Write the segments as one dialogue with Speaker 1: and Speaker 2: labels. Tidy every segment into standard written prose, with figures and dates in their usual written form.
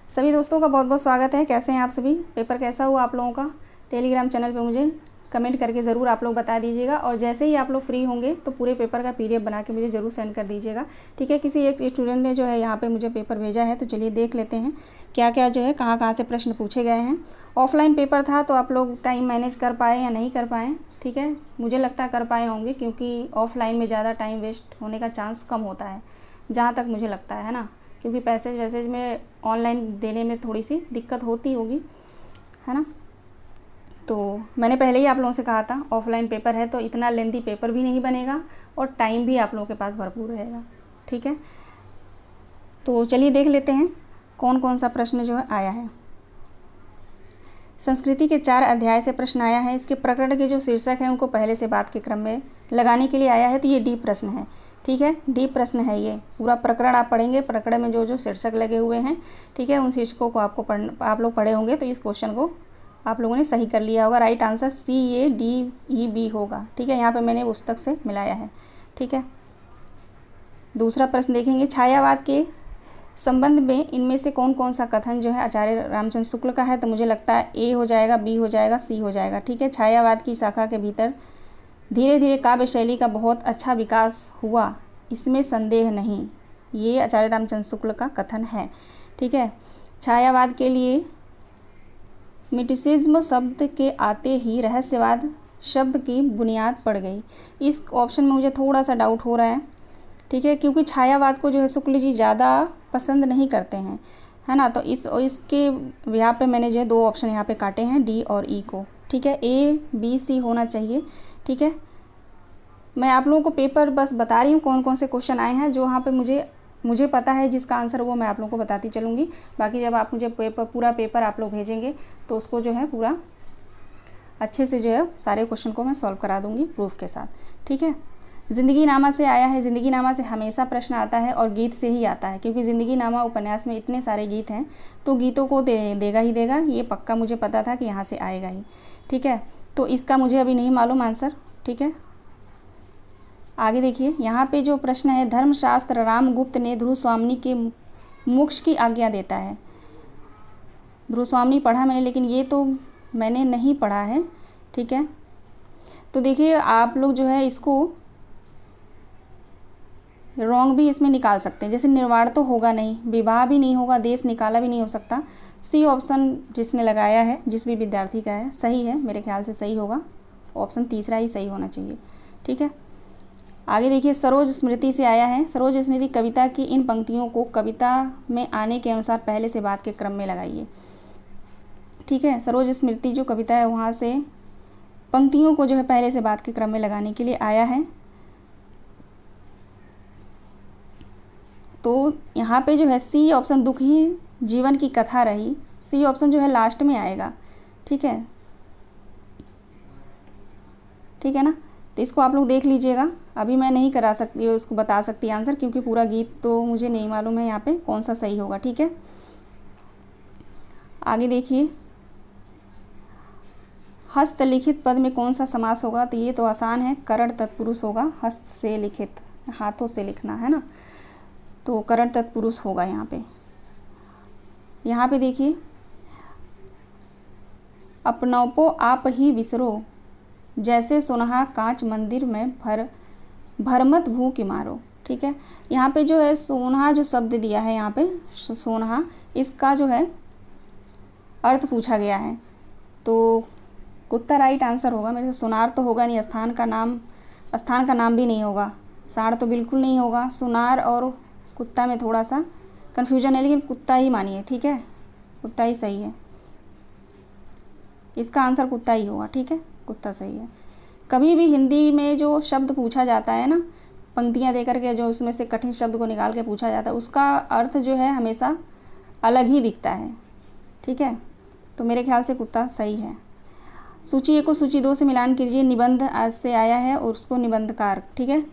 Speaker 1: सभी दोस्तों का बहुत बहुत स्वागत है। कैसे हैं आप सभी? पेपर कैसा हुआ आप लोगों का? टेलीग्राम चैनल पे मुझे कमेंट करके ज़रूर आप लोग बता दीजिएगा और जैसे ही आप लोग फ्री होंगे तो पूरे पेपर का पीडीएफ बना के मुझे ज़रूर सेंड कर दीजिएगा। ठीक है, किसी एक स्टूडेंट ने जो है यहाँ पे मुझे पेपर भेजा है, तो चलिए देख लेते हैं क्या क्या जो है कहाँ कहाँ से प्रश्न पूछे गए हैं। ऑफलाइन पेपर था तो आप लोग टाइम मैनेज कर पाए या नहीं कर पाए? ठीक है, मुझे लगता है कर पाए होंगे क्योंकि ऑफलाइन में ज़्यादा टाइम वेस्ट होने का चांस कम होता है, जहाँ तक मुझे लगता है ना, क्योंकि पैसेज वैसेज में ऑनलाइन देने में थोड़ी सी दिक्कत होती होगी, है ना। तो मैंने पहले ही आप लोगों से कहा था ऑफलाइन पेपर है तो इतना लेंथी पेपर भी नहीं बनेगा और टाइम भी आप लोगों के पास भरपूर रहेगा। ठीक है, तो चलिए देख लेते हैं कौन कौन सा प्रश्न जो है आया है। संस्कृति के 4 अध्याय से प्रश्न आया है। इसके प्रकरण के जो शीर्षक हैं उनको पहले से बात के क्रम में लगाने के लिए आया है, तो ये डी प्रश्न है। ठीक है, डी प्रश्न है, ये पूरा प्रकरण आप पढ़ेंगे। प्रकरण में जो जो शीर्षक लगे हुए हैं, ठीक है, उन शीर्षकों को आपको आप लोग पढ़े होंगे तो इस क्वेश्चन को आप लोगों ने सही कर लिया होगा। राइट आंसर CADEB होगा। ठीक है, यहाँ पे मैंने पुस्तक से मिलाया है। ठीक है, दूसरा प्रश्न देखेंगे। छायावाद के संबंध में इनमें से कौन कौन सा कथन जो है आचार्य रामचंद्र शुक्ल का है? तो मुझे लगता है ए हो जाएगा, बी हो जाएगा, सी हो जाएगा। ठीक है, छायावाद की शाखा के भीतर धीरे धीरे काव्य शैली का बहुत अच्छा विकास हुआ, इसमें संदेह नहीं, ये आचार्य रामचंद्र शुक्ल का कथन है। ठीक है, छायावाद के लिए मिटिसिज्म शब्द के आते ही रहस्यवाद शब्द की बुनियाद पड़ गई। इस ऑप्शन में मुझे थोड़ा सा डाउट हो रहा है। ठीक है, क्योंकि छायावाद को जो है शुक्ल जी ज़्यादा पसंद नहीं करते हैं, है ना। तो इसके यहाँ पे मैंने जो है 2 ऑप्शन यहाँ पे काटे हैं, डी और ई को। ठीक है, ए बी सी होना चाहिए। ठीक है, मैं आप लोगों को पेपर बस बता रही हूँ कौन कौन से क्वेश्चन आए हैं, जो वहाँ पे मुझे पता है जिसका आंसर वो मैं आप लोगों को बताती चलूँगी। बाकी जब आप मुझे पूरा पेपर आप लोग भेजेंगे तो उसको जो है पूरा अच्छे से जो है सारे क्वेश्चन को मैं सॉल्व करा दूँगी प्रूफ के साथ। ठीक है, ज़िंदगी नामा से आया है। ज़िंदगी नामा से हमेशा प्रश्न आता है और गीत से ही आता है, क्योंकि ज़िंदगी नामा उपन्यास में इतने सारे गीत हैं तो गीतों को देगा ही देगा, ये पक्का मुझे पता था कि यहाँ से आएगा ही। ठीक है, तो इसका मुझे अभी नहीं मालूम आंसर। ठीक है, आगे देखिए, यहाँ पे जो प्रश्न है, धर्मशास्त्र रामगुप्त ने ध्रुव स्वामिनी के मोक्ष की आज्ञा देता है। ध्रुव स्वामिनी पढ़ा मैंने, लेकिन ये तो मैंने नहीं पढ़ा है। ठीक है, तो देखिए आप लोग जो है इसको रॉन्ग भी इसमें निकाल सकते हैं। जैसे निर्वाण तो होगा नहीं, विवाह भी नहीं होगा, देश निकाला भी नहीं हो सकता। सी ऑप्शन जिसने लगाया है, जिस भी विद्यार्थी का है, सही है, मेरे ख्याल से सही होगा। ऑप्शन तीसरा ही सही होना चाहिए। ठीक है, आगे देखिए, सरोज स्मृति से आया है। सरोज स्मृति कविता की इन पंक्तियों को कविता में आने के अनुसार पहले से बात के क्रम में लगाइए। ठीक है, सरोज स्मृति जो कविता है वहाँ से पंक्तियों को जो है पहले से बात के क्रम में लगाने के लिए आया है। तो यहाँ पे जो है सी ऑप्शन, दुख ही जीवन की कथा रही, सी ऑप्शन जो है लास्ट में आएगा। ठीक है, ठीक है ना। तो इसको आप लोग देख लीजिएगा, अभी मैं नहीं करा सकती, उसको बता सकती आंसर, क्योंकि पूरा गीत तो मुझे नहीं मालूम है यहाँ पे कौन सा सही होगा। ठीक है, आगे देखिए, हस्तलिखित पद में कौन सा समास होगा? तो ये तो आसान है, करण तत्पुरुष होगा। हस्त से लिखित, हाथों से लिखना है ना, तो करण तत्पुरुष होगा यहाँ पे। यहाँ पे देखिए, अपनौपो आप ही विसरो, जैसे सोनहा कांच मंदिर में भरमत भू की मारो। ठीक है, यहाँ पे जो है सोनहा जो शब्द दिया है यहाँ पे सोनहा, इसका जो है अर्थ पूछा गया है। तो कुत्ता राइट आंसर होगा मेरे से। सोनार तो होगा नहीं, स्थान का नाम भी नहीं होगा, साड़ तो बिल्कुल नहीं होगा। सोनार और कुत्ता में थोड़ा सा कन्फ्यूजन है, लेकिन कुत्ता ही मानिए। ठीक है, कुत्ता ही सही है, इसका आंसर कुत्ता ही होगा। ठीक है, कुत्ता सही है। कभी भी हिंदी में जो शब्द पूछा जाता है ना, पंक्तियाँ देकर के जो उसमें से कठिन शब्द को निकाल के पूछा जाता है, उसका अर्थ जो है हमेशा अलग ही दिखता है। ठीक है, तो मेरे ख्याल से कुत्ता सही है। सूची 1 को सूची 2 से मिलान कीजिए। निबंध आज से आया है और उसको निबंधकार। ठीक है,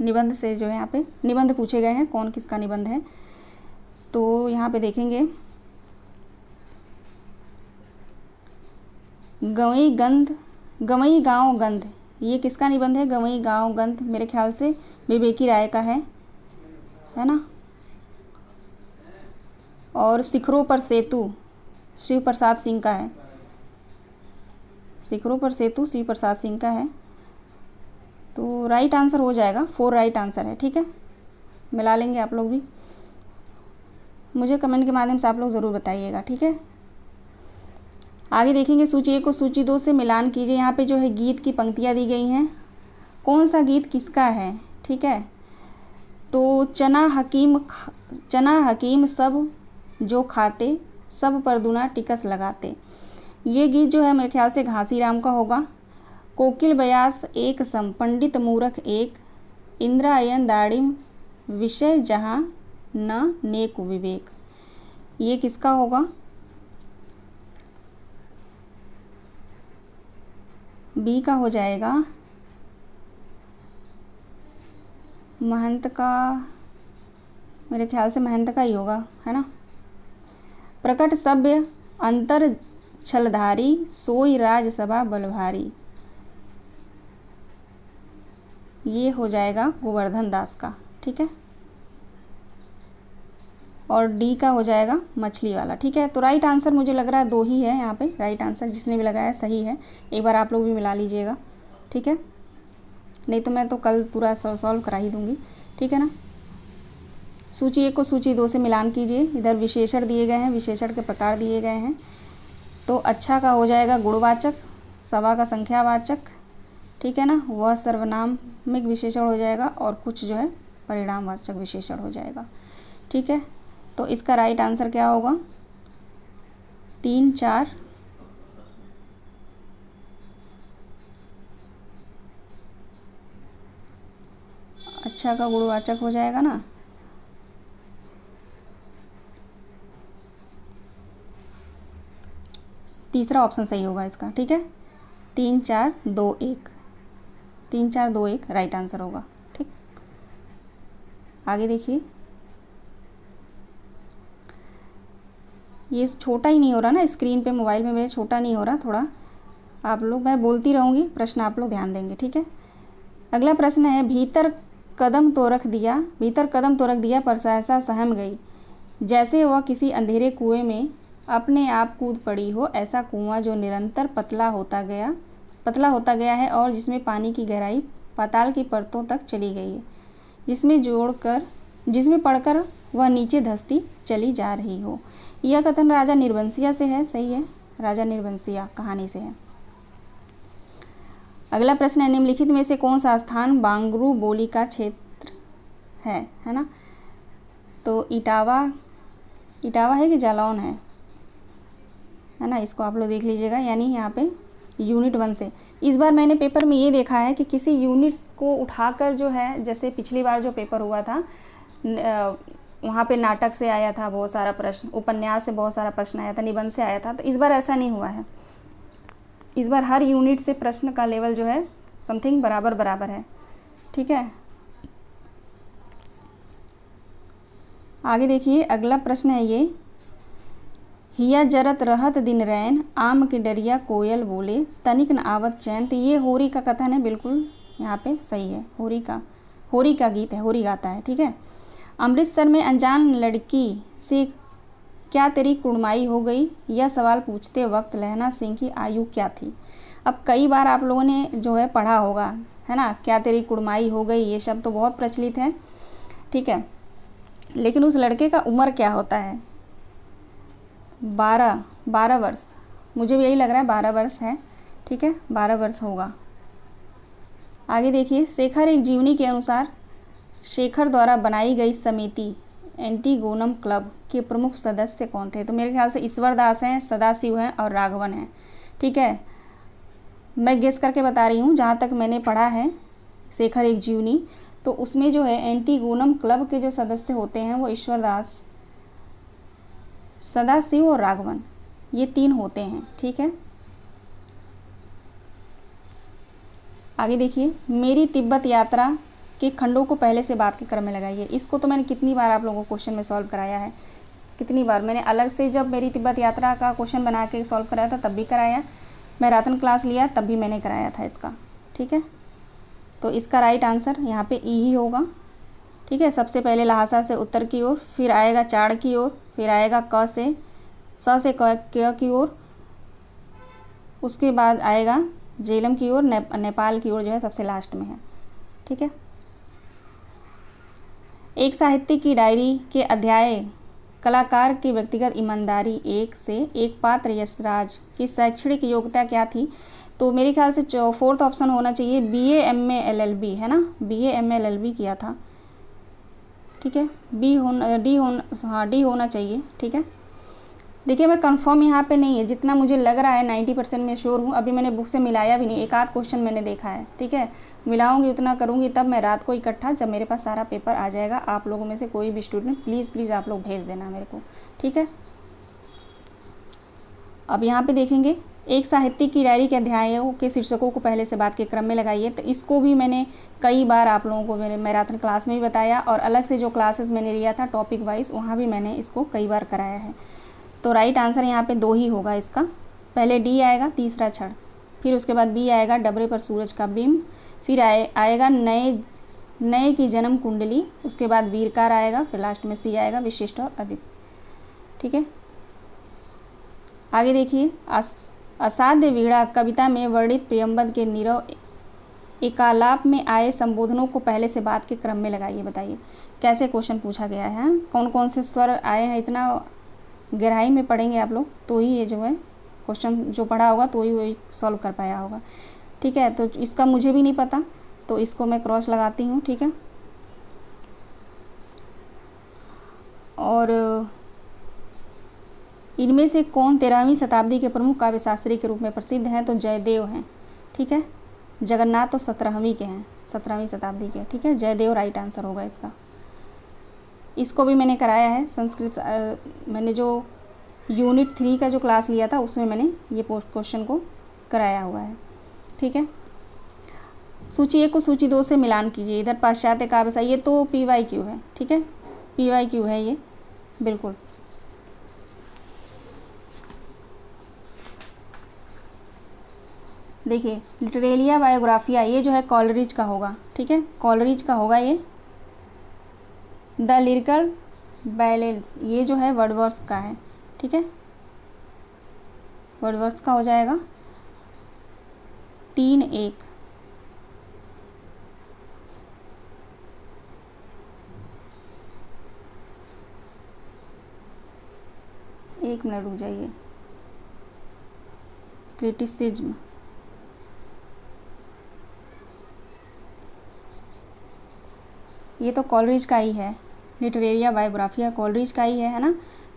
Speaker 1: निबंध से जो है यहाँ पे निबंध पूछे गए हैं, कौन किसका निबंध है। तो यहाँ पे देखेंगे, गवई गाँव गंध, ये किसका निबंध है? गवई गाँव गंध मेरे ख्याल से विवेकी राय का है ना। और शिखरों पर सेतु शिव प्रसाद सिंह का है। शिखरों पर सेतु शिव प्रसाद सिंह का है। तो राइट आंसर हो जाएगा 4 राइट आंसर है। ठीक है, मिला लेंगे आप लोग भी, मुझे कमेंट के माध्यम से आप लोग ज़रूर बताइएगा। ठीक है, आगे देखेंगे सूची 1 को सूची 2 से मिलान कीजिए। यहाँ पे जो है गीत की पंक्तियाँ दी गई हैं, कौन सा गीत किसका है। ठीक है, तो चना हकीम सब जो खाते, सब पर दूना टिकस लगाते, ये गीत जो है मेरे ख्याल से घासीराम का होगा। कोकिल बयास एक सम पंडित मूरख एक, इंद्रायन दाड़िम विषय जहाँ न नेक विवेक, ये किसका होगा। बी का हो जाएगा, महंत का, मेरे ख्याल से महंत का ही होगा, है ना। प्रकट सभ्य अंतर छलधारी, सोई राजसभा बलभारी, ये हो जाएगा गोवर्धन दास का। ठीक है, और डी का हो जाएगा मछली वाला। ठीक है, तो राइट आंसर मुझे लग रहा है 2 ही है यहाँ पे। राइट आंसर जिसने भी लगाया सही है, एक बार आप लोग भी मिला लीजिएगा। ठीक है, नहीं तो मैं तो कल पूरा सॉल्व करा ही दूँगी। ठीक है ना। सूची 1 को सूची 2 से मिलान कीजिए। इधर विशेषण दिए गए हैं, विशेषण के प्रकार दिए गए हैं। तो अच्छा का हो जाएगा गुणवाचक, सवा का संख्यावाचक, ठीक है ना, वह सर्वनामिक विशेषण हो जाएगा, और कुछ जो है परिणामवाचक विशेषण हो जाएगा। ठीक है, तो इसका राइट आंसर क्या होगा, 3, 4, अच्छा का गुणवाचक हो जाएगा ना। तीसरा ऑप्शन सही होगा इसका। ठीक है, 3, 4, 2, 1, 3, 4, 2, 1 राइट आंसर होगा। ठीक, आगे देखिए, ये छोटा ही नहीं हो रहा ना स्क्रीन पे, मोबाइल में मेरे छोटा नहीं हो रहा, थोड़ा आप लोग, मैं बोलती रहूँगी, प्रश्न आप लोग ध्यान देंगे। ठीक है, अगला प्रश्न है, भीतर कदम तो रख दिया पर सहसा सहम गई, जैसे वह किसी अंधेरे कुएं में अपने आप कूद पड़ी हो, ऐसा कुआं जो निरंतर पतला होता गया है और जिसमें पानी की गहराई पाताल की परतों तक चली गई है, जिसमें पड़कर वह नीचे धंसती चली जा रही हो। यह कथन राजा निर्बंसिया से है। सही है, राजा निर्बंसिया कहानी से है। अगला प्रश्न है, निम्नलिखित में से कौन सा स्थान बांगरू बोली का क्षेत्र है ना। तो इटावा है कि जालौन है ना, इसको आप लोग देख लीजिएगा। यानी यहाँ पे यूनिट 1 से, इस बार मैंने पेपर में ये देखा है कि किसी यूनिट्स को उठाकर जो है, जैसे पिछली बार जो पेपर हुआ था वहाँ पे नाटक से आया था बहुत सारा प्रश्न, उपन्यास से बहुत सारा प्रश्न आया था, निबंध से आया था, तो इस बार ऐसा नहीं हुआ है। इस बार हर यूनिट से प्रश्न का लेवल जो है समथिंग बराबर है। ठीक है, आगे देखिए, अगला प्रश्न है ये, हिया जरत रहत दिन रैन, आम की डरिया कोयल बोले, तनिक न आवत चैन। तो ये होरी का कथन है, बिल्कुल यहाँ पे सही है। होरी का गीत है, होरी गाता है। ठीक है, अमृतसर में अनजान लड़की से क्या तेरी कुड़माई हो गई, यह सवाल पूछते वक्त लहना सिंह की आयु क्या थी। अब कई बार आप लोगों ने जो है पढ़ा होगा, है ना, क्या तेरी कुड़माई हो गई, ये शब्द तो बहुत प्रचलित है। ठीक है, लेकिन उस लड़के का उम्र क्या होता है, 12 वर्ष, मुझे भी यही लग रहा है 12 वर्ष है। ठीक है, 12 वर्ष होगा। आगे देखिए, शेखर एक जीवनी के अनुसार शेखर द्वारा बनाई गई समिति एंटीगोनम क्लब के प्रमुख सदस्य कौन थे। तो मेरे ख्याल से ईश्वर दास हैं, सदाशिव हैं और राघवन हैं। ठीक है, मैं गेस करके बता रही हूँ, जहाँ तक मैंने पढ़ा है शेखर एक जीवनी, तो उसमें जो है एंटीगोनम क्लब के जो सदस्य होते हैं वो ईश्वर दास, सदाशिव और राघवन, ये 3 होते हैं। ठीक है, आगे देखिए, मेरी तिब्बत यात्रा के खंडों को पहले से बाद के क्रम में लगाइए। इसको तो मैंने कितनी बार आप लोगों को क्वेश्चन में सॉल्व कराया है, कितनी बार मैंने अलग से, जब मेरी तिब्बत यात्रा का क्वेश्चन बना के सॉल्व कराया था तब भी कराया, मैं रातन क्लास लिया तब भी मैंने कराया था इसका। ठीक है, तो इसका राइट आंसर यहाँ पे ई ही होगा। ठीक ठीक है। सबसे पहले लहासा से उत्तर की ओर, फिर आएगा चाड़ की ओर, फिर आएगा क से क की ओर, उसके बाद आएगा झेलम की ओर, नेपाल की ओर जो है सबसे लास्ट में है। ठीक है। एक साहित्य की डायरी के अध्याय कलाकार की व्यक्तिगत ईमानदारी 1 से एक पात्र यशराज की शैक्षणिक योग्यता क्या थी? तो मेरे ख्याल से 4th ऑप्शन होना चाहिए, BA MA LLB, है ना, BA MA LLB किया था। ठीक है। डी होना चाहिए। ठीक है। देखिए मैं कंफर्म यहाँ पे नहीं है, जितना मुझे लग रहा है 90% में श्योर हूँ। अभी मैंने बुक से मिलाया भी नहीं, एक आध क्वेश्चन मैंने देखा है। ठीक है। मिलाऊंगी, उतना करूँगी, तब मैं रात को इकट्ठा, जब मेरे पास सारा पेपर आ जाएगा, आप लोगों में से कोई भी स्टूडेंट प्लीज़ आप लोग भेज देना मेरे को। ठीक है। अब यहाँ पे देखेंगे, एक साहित्य की डायरी के अध्यायों के शीर्षकों को पहले से बात के क्रम में लगाइए। तो इसको भी मैंने कई बार आप लोगों को मेरे मैराथन क्लास में भी बताया, और अलग से जो क्लासेस मैंने लिया था टॉपिक वाइज, वहाँ भी मैंने इसको कई बार कराया है। तो राइट आंसर यहाँ पे 2 ही होगा इसका। पहले डी आएगा, तीसरा क्षण, फिर उसके बाद बी आएगा डबरे पर सूरज का बिंब, फिर आएगा नए की जन्म कुंडली, उसके बाद वीरकार आएगा, फिर लास्ट में सी आएगा विशिष्ट और अद्वितीय। ठीक है। आगे देखिए, असाध्य वीणा कविता में वर्णित प्रियंबद के नीरव एकालाप में आए संबोधनों को पहले से बात के क्रम में लगाइए। बताइए कैसे क्वेश्चन पूछा गया है, कौन कौन से स्वर आए हैं, इतना गहराई में पढ़ेंगे आप लोग तो ही ये जो है क्वेश्चन जो पढ़ा होगा तो ही वही सॉल्व कर पाया होगा। ठीक है। तो इसका मुझे भी नहीं पता, तो इसको मैं क्रॉस लगाती हूँ। ठीक है। और इनमें से कौन 13वीं शताब्दी के प्रमुख काव्यशास्त्री के रूप में प्रसिद्ध हैं? तो जयदेव हैं। ठीक है। जगन्नाथ तो 17वीं के हैं, 17वीं शताब्दी के। ठीक है। जयदेव राइट आंसर होगा इसका। इसको भी मैंने कराया है संस्कृत, मैंने जो यूनिट 3 का जो क्लास लिया था उसमें मैंने ये क्वेश्चन को कराया हुआ है। ठीक है। सूची 1 को सूची 2 से मिलान कीजिए। इधर पाश्चात्य काव्य, ये तो PYQ है। ठीक है। PYQ है ये, बिल्कुल। देखिए लिटरेरिया बायोग्राफिया, ये जो है कॉलरिज का होगा। ठीक है। कॉलरिज का होगा ये। द लिरिकल बैलेंस, ये जो है वर्डवर्थ का है। ठीक है। वर्डवर्थ का हो जाएगा 3-1। एक मिनट रुक जाइए। क्रिटिसिज्म, ये तो कॉलरिज का ही है। लिटरेरिया बायोग्राफिया कॉलरिज का ही है ना।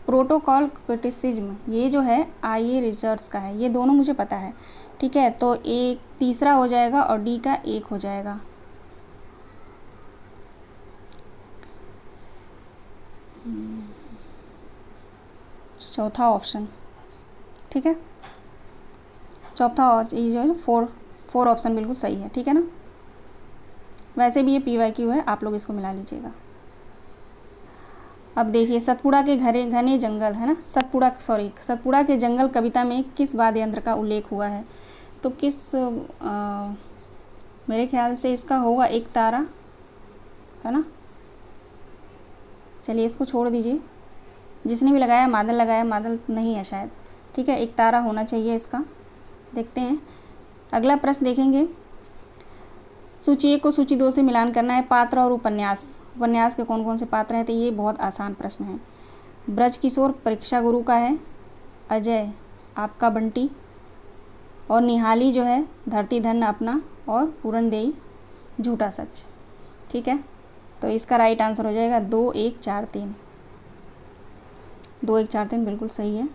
Speaker 1: प्रोटोकॉल क्रिटिसिज्म ये जो है IA रिचर्ड्स का है। ये दोनों मुझे पता है। ठीक है। तो एक तीसरा हो जाएगा और डी का 1 हो जाएगा। चौथा ऑप्शन। ठीक है। चौथा ये जो है 4 ऑप्शन बिल्कुल सही है। ठीक है ना। वैसे भी ये PYQ है, आप लोग इसको मिला लीजिएगा। अब देखिए, सतपुड़ा के घने जंगल, है ना, सतपुड़ा के जंगल कविता में किस वाद्य यंत्र का उल्लेख हुआ है? तो मेरे ख्याल से इसका होगा एक तारा, है ना। चलिए इसको छोड़ दीजिए, जिसने भी लगाया मादल लगाया, मादल नहीं है शायद। ठीक है। एक तारा होना चाहिए इसका। देखते हैं अगला प्रश्न देखेंगे। सूची 1 को सूची 2 से मिलान करना है। पात्र और उपन्यास के कौन कौन से पात्र हैं? तो ये बहुत आसान प्रश्न है। ब्रज किशोर परीक्षा गुरु का है, अजय आपका बंटी, और निहाली जो है धरती धन्य अपना, और पूरणदेई झूठा सच। ठीक है। तो इसका राइट आंसर हो जाएगा 2-1-4-3। 2-1-4-3 बिल्कुल सही है।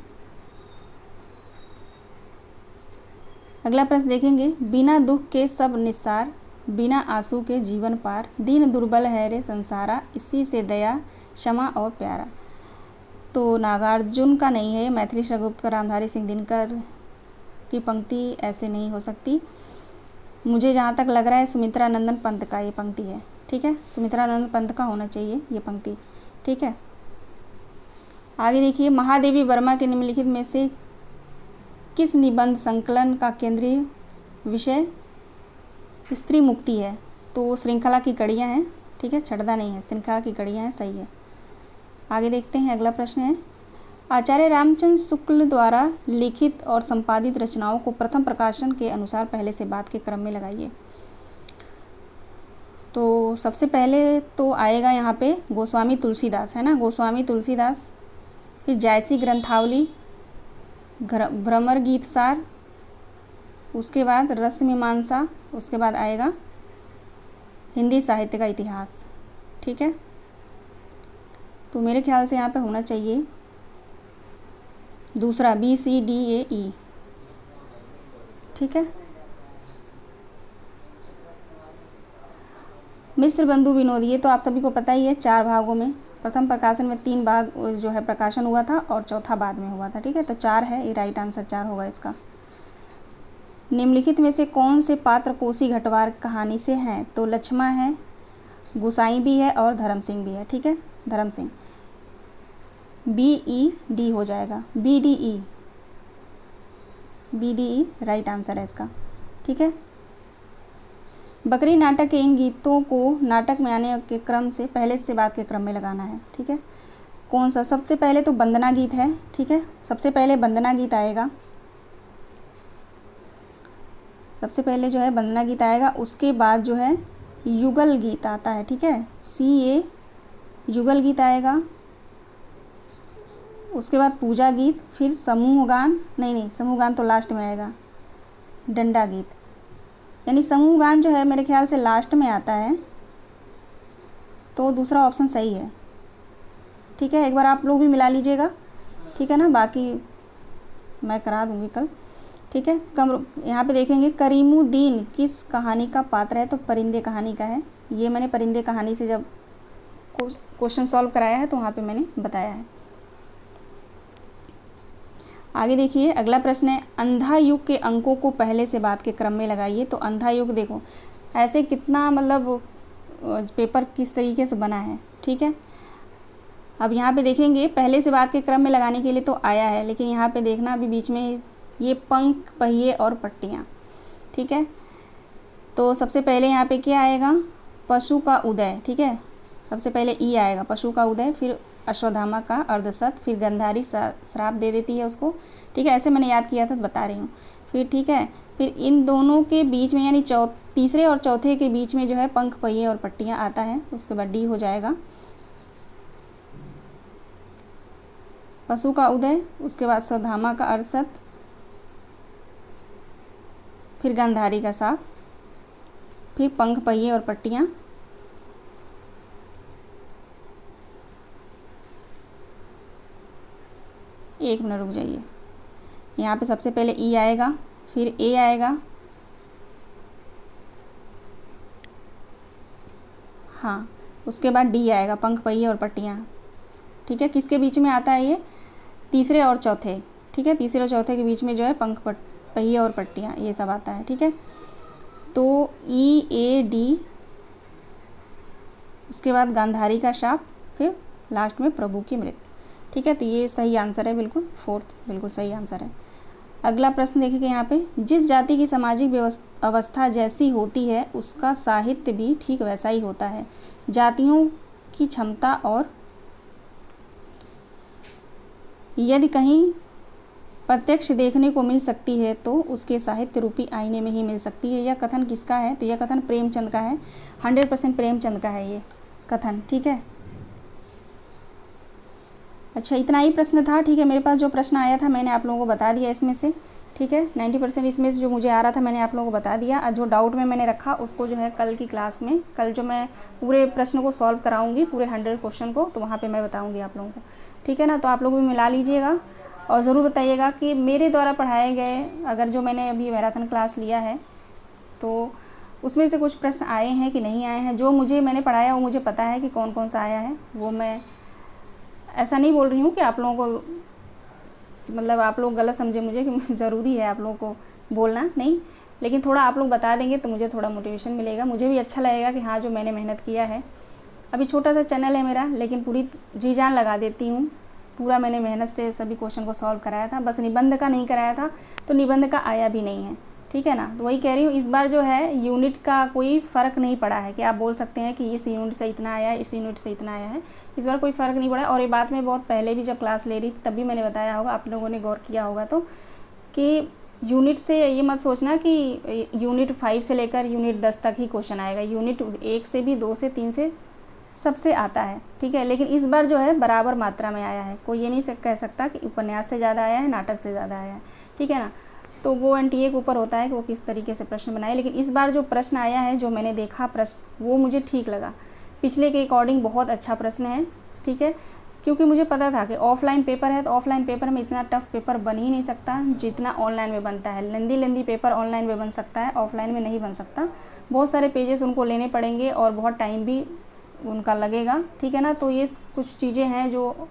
Speaker 1: अगला प्रश्न देखेंगे। बिना दुख के सब निस्सार, बिना आंसू के जीवन पार, दीन दुर्बल है रे संसारा, इसी से दया क्षमा और प्यारा। तो नागार्जुन का नहीं है, मैथिली श्रीगुप्त का, रामधारी सिंह दिनकर की पंक्ति ऐसे नहीं हो सकती। मुझे जहाँ तक लग रहा है सुमित्रा नंदन पंत का ये पंक्ति है। ठीक है। सुमित्रा नंदन पंत का होना चाहिए ये पंक्ति। ठीक है। आगे देखिए, महादेवी वर्मा के निम्नलिखित में से किस निबंध संकलन का केंद्रीय विषय स्त्री मुक्ति है? तो श्रृंखला की कड़ियाँ हैं, ठीक है, छठदा नहीं है, श्रृंखला की कड़ियाँ हैं, सही है। आगे देखते हैं, अगला प्रश्न है, आचार्य रामचंद्र शुक्ल द्वारा लिखित और संपादित रचनाओं को प्रथम प्रकाशन के अनुसार पहले से बाद के क्रम में लगाइए। तो सबसे पहले तो आएगा यहाँ पे गोस्वामी तुलसीदास, है ना, गोस्वामी तुलसीदास, फिर जायसी ग्रंथावली, भ्रमर गीत सार, उसके बाद रस मीमांसा, उसके बाद आएगा हिंदी साहित्य का इतिहास। ठीक है, तो मेरे ख्याल से यहाँ पे होना चाहिए दूसरा BCDAE। ठीक है, मिस्र बंधु विनोद, ये तो आप सभी को पता ही है, 4 भागों में, प्रथम प्रकाशन में 3 भाग जो है प्रकाशन हुआ था और चौथा बाद में हुआ था। ठीक है, तो 4 है, ये राइट आंसर 4 होगा इसका। निम्नलिखित में से कौन से पात्र कोसी घटवार कहानी से हैं? तो लक्ष्मा है, गुसाई भी है और धर्म सिंह भी है। ठीक है, धर्म सिंह, BED हो जाएगा, BDE राइट आंसर है इसका। ठीक है, बकरी नाटक के इन गीतों को नाटक में आने के क्रम से पहले से बाद के क्रम में लगाना है। ठीक है, कौन सा? सबसे पहले तो वंदना गीत है। ठीक है, सबसे पहले वंदना गीत आएगा, सबसे पहले जो है वंदना गीत आएगा, उसके बाद जो है युगल गीत आता है। ठीक है, CA युगल गीत आएगा, उसके बाद पूजा गीत, फिर समूह गान, नहीं समूह गान तो लास्ट में आएगा, डंडा गीत, यानी समूह गान जो है मेरे ख्याल से लास्ट में आता है, तो दूसरा ऑप्शन सही है। ठीक है, एक बार आप लोग भी मिला लीजिएगा, ठीक है ना, बाकी मैं करा दूंगी कल। ठीक है, यहाँ पे देखेंगे करीमुद्दीन किस कहानी का पात्र है? तो परिंदे कहानी का है। ये मैंने परिंदे कहानी से जब क्वेश्चन सॉल्व कराया है तो वहाँ पे मैंने बताया है। आगे देखिए, अगला प्रश्न है, अंधा युग के अंकों को पहले से बाद के क्रम में लगाइए। तो अंधा युग देखो ऐसे कितना मतलब पेपर किस तरीके से बना है। ठीक है, अब यहाँ पे देखेंगे पहले से बाद के क्रम में लगाने के लिए तो आया है, लेकिन यहाँ पे देखना अभी बीच में ये पंख, पहिए और पट्टियाँ। ठीक है, तो सबसे पहले यहाँ पे क्या आएगा? पशु का उदय। ठीक है, सबसे पहले ई आएगा, पशु का उदय, फिर अश्वत्थामा का अर्धशत, फिर गंधारी श्राप दे देती है उसको। ठीक है, ऐसे मैंने याद किया था तो बता रही हूँ। फिर ठीक है, फिर इन दोनों के बीच में यानी तीसरे और चौथे के बीच में जो है पंख, पहिए और पट्टियाँ आता है। उसके बाद डी हो जाएगा पशु का उदय, उसके बाद अश्वत्थामा का अर्धशत, फिर गंधारी का साप, फिर पंख, पहिए और पट्टियाँ। एक मिनट रुक जाइए, यहाँ पे सबसे पहले ई आएगा, फिर ए आएगा, हाँ, उसके बाद डी आएगा, पंख, पहिए और पट्टियाँ। ठीक है, किसके बीच में आता है ये? तीसरे और चौथे। ठीक है, तीसरे और चौथे के बीच में जो है पंख, पहिए और पट्टियाँ, ये सब आता है। ठीक है, तो EAD, उसके बाद गांधारी का शाप, फिर लास्ट में प्रभु की मृत्यु। ठीक है, तो ये सही आंसर है, बिल्कुल 4th बिल्कुल सही आंसर है। अगला प्रश्न देखिए यहाँ पे, जिस जाति की सामाजिक अवस्था जैसी होती है उसका साहित्य भी ठीक वैसा ही होता है। जातियों की क्षमता और यदि कहीं प्रत्यक्ष देखने को मिल सकती है तो उसके साहित्य रूपी आईने में ही मिल सकती है। यह कथन किसका है? तो यह कथन प्रेमचंद का है, 100% प्रेमचंद का है ये कथन। ठीक है, अच्छा इतना ही प्रश्न था। ठीक है, मेरे पास जो प्रश्न आया था मैंने आप लोगों को बता दिया इसमें से। ठीक है, 90% इसमें से जो मुझे आ रहा था मैंने आप लोगों को बता दिया। और जो डाउट में मैंने रखा उसको जो है कल की क्लास में, कल जो मैं पूरे प्रश्न को सॉल्व कराऊंगी, पूरे 100 क्वेश्चन को, तो वहाँ पे मैं बताऊंगी आप लोगों को। ठीक है ना, तो आप लोग भी मिला लीजिएगा और ज़रूर बताइएगा कि मेरे द्वारा पढ़ाए गए, अगर जो मैंने अभी मैराथन क्लास लिया है तो उसमें से कुछ प्रश्न आए हैं कि नहीं आए हैं। जो मैंने पढ़ाया वो मुझे पता है कि कौन कौन सा आया है। वो मैं ऐसा नहीं बोल रही हूँ कि आप लोगों को मतलब आप लोग गलत समझे मुझे कि ज़रूरी है आप लोगों को बोलना, नहीं, लेकिन थोड़ा आप लोग बता देंगे तो मुझे थोड़ा मोटिवेशन मिलेगा, मुझे भी अच्छा लगेगा कि हाँ जो मैंने मेहनत किया है। अभी छोटा सा चैनल है मेरा, लेकिन पूरी जी जान लगा देती हूँ, पूरा मैंने मेहनत से सभी क्वेश्चन को सॉल्व कराया था। बस निबंध का नहीं कराया था तो निबंध का आया भी नहीं है। ठीक है ना। तो वही कह रही हूँ, इस बार जो है यूनिट का कोई फ़र्क नहीं पड़ा है कि आप बोल सकते हैं कि इस यूनिट से इतना आया है, इस यूनिट से इतना आया है। इस बार कोई फ़र्क नहीं पड़ा। और ये बात मैं बहुत पहले भी जब क्लास ले रही थी तब भी मैंने बताया होगा, आप लोगों ने गौर किया होगा तो, कि यूनिट से ये मत सोचना कि यूनिट 5 से लेकर यूनिट 10 तक ही क्वेश्चन आएगा। यूनिट 1 से भी, 2 से, 3 से सबसे आता है, ठीक है। लेकिन इस बार जो है बराबर मात्रा में आया है। कोई ये नहीं कह सकता कि उपन्यास से ज़्यादा आया है, नाटक से ज़्यादा आया है, ठीक है ना। तो वो एनटीए के ऊपर होता है कि वो किस तरीके से प्रश्न बनाए। लेकिन इस बार जो प्रश्न आया है, जो मैंने देखा प्रश्न, वो मुझे ठीक लगा। पिछले के अकॉर्डिंग बहुत अच्छा प्रश्न है, ठीक है। क्योंकि मुझे पता था कि ऑफलाइन पेपर है, तो ऑफलाइन पेपर में इतना टफ पेपर बन ही नहीं सकता जितना ऑनलाइन में बनता है। लेंदी पेपर ऑनलाइन में बन सकता है, ऑफलाइन में नहीं बन सकता। बहुत सारे पेजेस उनको लेने पड़ेंगे और बहुत टाइम भी उनका लगेगा, ठीक है ना। तो ये कुछ चीज़ें हैं जो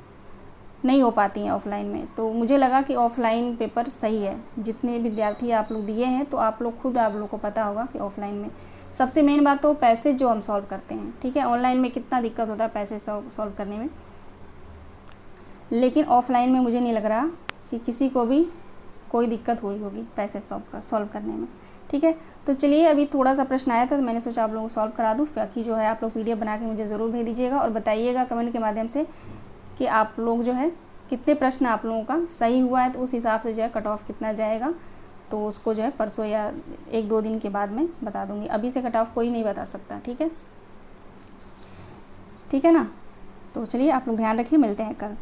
Speaker 1: नहीं हो पाती हैं ऑफलाइन में। तो मुझे लगा कि ऑफलाइन पेपर सही है। जितने विद्यार्थी आप लोग दिए हैं, तो आप लोग को पता होगा कि ऑफलाइन में सबसे मेन बात तो पैसेज जो हम सॉल्व करते हैं, ठीक है। ऑनलाइन में कितना दिक्कत होता है पैसेज सॉल्व करने में, लेकिन ऑफलाइन में मुझे नहीं लग रहा कि किसी को भी कोई दिक्कत हुई होगी पैसेज सॉल्व करने में, ठीक है। तो चलिए, अभी थोड़ा सा प्रश्न आया था तो मैंने सोचा आप लोगों को सॉल्व करा दूँ। बाकी जो है आप लोग PDF बना के मुझे ज़रूर भेज दीजिएगा और बताइएगा कमेंट के माध्यम से कि आप लोग जो है कितने प्रश्न आप लोगों का सही हुआ है। तो उस हिसाब से जो है कट ऑफ कितना जाएगा, तो उसको जो है परसों या 1-2 दिन के बाद में बता दूँगी। अभी से कट ऑफ कोई नहीं बता सकता, ठीक है ना। तो चलिए, आप लोग ध्यान रखिए, मिलते हैं कल।